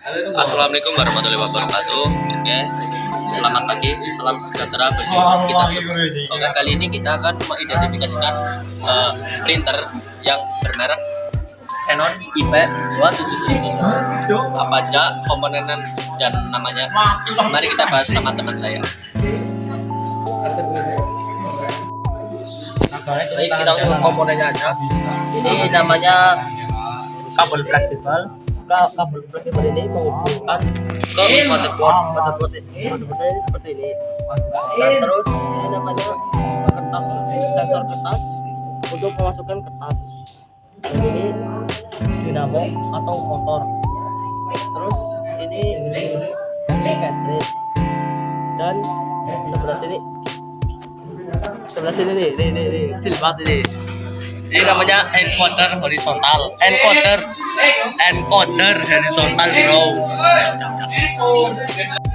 Assalamualaikum warahmatullahi wabarakatuh. Oke, selamat pagi, salam sejahtera bagi kita semua. Oke, kali ini kita akan mengidentifikasikan printer yang bermerek Canon IP2770. Apa aja komponen dan namanya? Mari kita bahas sama teman saya. Baik, kita untuk komponennya aja. Ini namanya kabel fleksibel. Kabel fleksibel ini menghubungkan ke motherboard ini seperti ini. Nah, terus ini namanya kertas, sensor kertas untuk memasukkan kertas. Dan ini dinamo atau motor. Terus ini cartridge. Dan sebelah sini nih kecil banget ini. Ini namanya encoder horizontal, bro.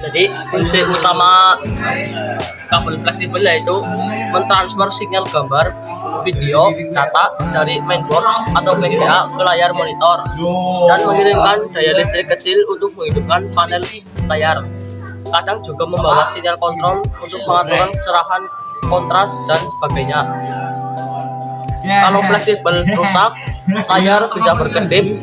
Jadi fungsi utama kabel fleksibel yaitu mentransfer sinyal gambar, video, data dari mainboard atau VGA ke layar monitor dan mengirimkan daya listrik kecil untuk menghidupkan panel layar. Kadang juga membawa sinyal kontrol untuk pengaturan kecerahan, kontras dan sebagainya. Kalau fleksibel rusak, layar bisa berkedip,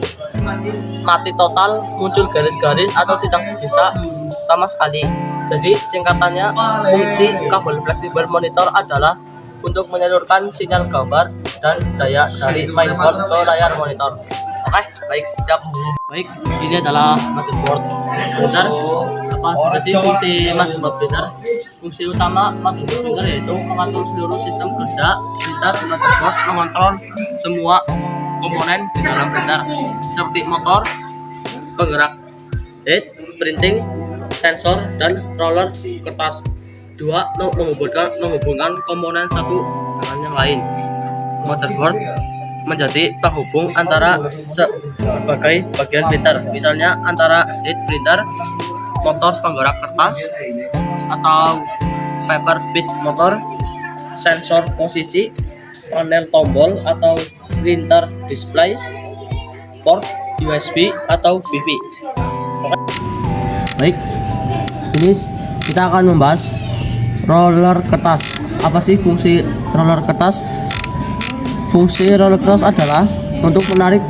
mati total, muncul garis-garis atau tidak bisa sama sekali. Jadi singkatannya, fungsi kabel fleksibel monitor adalah untuk menyalurkan sinyal gambar dan daya dari mainboard ke layar monitor. Oke, baik, siap. Baik, ini adalah motherboard printer. Apa saja sih fungsi motherboard printer? Fungsi utama motherboard printer yaitu mengatur seluruh sistem kerja printer. Motherboard mengontrol semua komponen di dalam printer seperti motor, penggerak head, printing, sensor, dan roller kertas. Dua, menghubungkan komponen satu dengan yang lain. Motherboard menjadi penghubung antara berbagai bagian printer, misalnya antara head printer, motor penggerak kertas atau paper bit motor, sensor posisi, panel tombol atau printer display, port USB atau BV. Baik, ini kita akan membahas roller kertas. Apa sih fungsi roller kertas? Fungsi roller kertas adalah untuk menarik,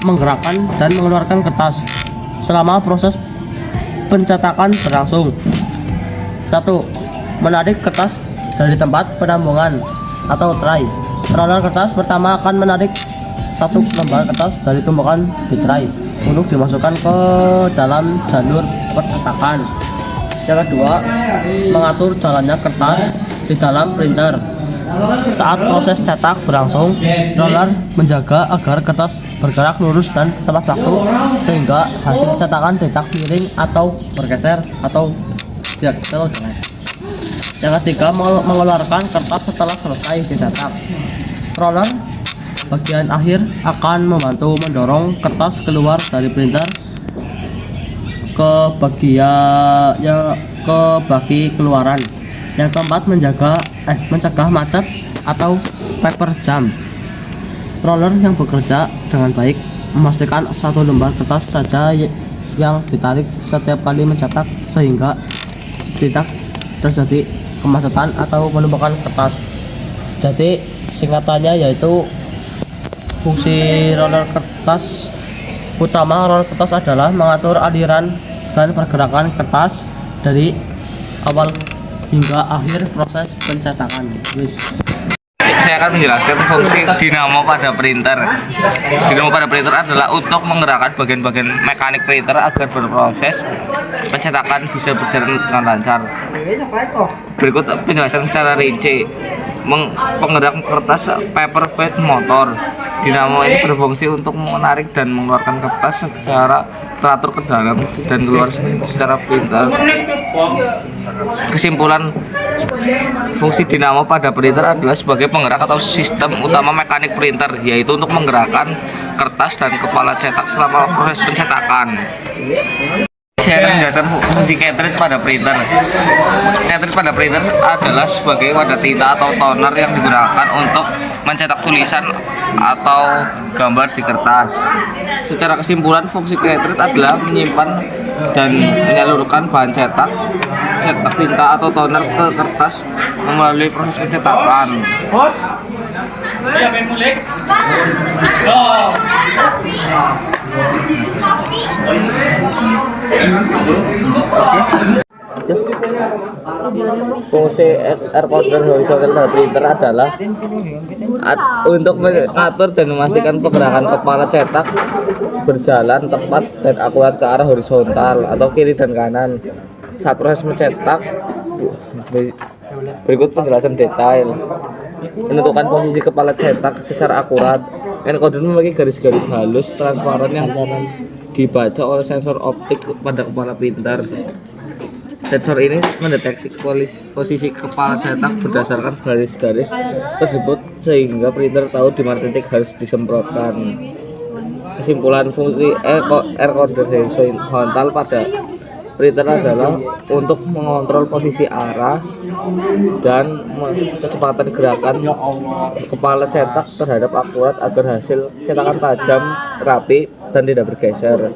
menggerakkan, dan mengeluarkan kertas selama proses pencetakan berlangsung. 1. Menarik kertas dari tempat penampungan atau tray. Roller kertas pertama akan menarik satu lembar kertas dari tumpukan di tray untuk dimasukkan ke dalam jalur percetakan. Yang kedua, mengatur jalannya kertas di dalam printer. Saat proses cetak berlangsung, roller menjaga agar kertas bergerak lurus dan tepat waktu sehingga hasil cetakan tidak miring atau bergeser atau tidak jelek. Yang ketiga, mengeluarkan kertas setelah selesai dicetak. Roller bagian akhir akan membantu mendorong kertas keluar dari printer ke bagi keluaran. Yang keempat, mencegah macet atau paper jam. Roller yang bekerja dengan baik memastikan satu lembar kertas saja yang ditarik setiap kali mencetak sehingga tidak terjadi kemacetan atau penumpukan kertas. Jadi singkatannya yaitu fungsi roller kertas utama roller kertas adalah mengatur aliran dan pergerakan kertas dari awal hingga akhir proses pencetakan. Saya akan menjelaskan fungsi dinamo pada printer. Dinamo pada printer adalah untuk menggerakkan bagian-bagian mekanik printer agar berproses pencetakan bisa berjalan dengan lancar. Berikut penjelasan secara rinci. Penggerak kertas paper bit motor. Dinamo ini berfungsi untuk menarik dan mengeluarkan kertas secara teratur ke dalam dan keluar secara printer. Kesimpulan, fungsi dinamo pada printer adalah sebagai penggerak atau sistem utama mekanik printer, yaitu untuk menggerakkan kertas dan kepala cetak selama proses pencetakan. Saya akan menjelaskan fungsi cartridge pada printer. Cartridge pada printer adalah sebagai wadah tinta atau toner yang digunakan untuk mencetak tulisan atau gambar di kertas. Secara kesimpulan, fungsi cartridge adalah menyimpan dan menyalurkan bahan cetak tinta atau toner ke kertas melalui proses pencetakan. Fungsi encoder horizontal pada printer adalah untuk mengatur dan memastikan pergerakan kepala cetak berjalan tepat dan akurat ke arah horizontal atau kiri dan kanan saat proses mencetak. Berikut penjelasan detail. Menentukan posisi kepala cetak secara akurat. Encoder memiliki garis-garis halus transparan yang dibaca oleh sensor optik pada kepala printer. Sensor ini mendeteksi posisi kepala cetak berdasarkan garis-garis tersebut sehingga printer tahu di mana titik harus disemprotkan. Kesimpulan fungsi encoder horizontal pada printer adalah untuk mengontrol posisi arah dan kecepatan gerakan kepala cetak terhadap akurat agar hasil cetakan tajam, rapi, dan tidak bergeser.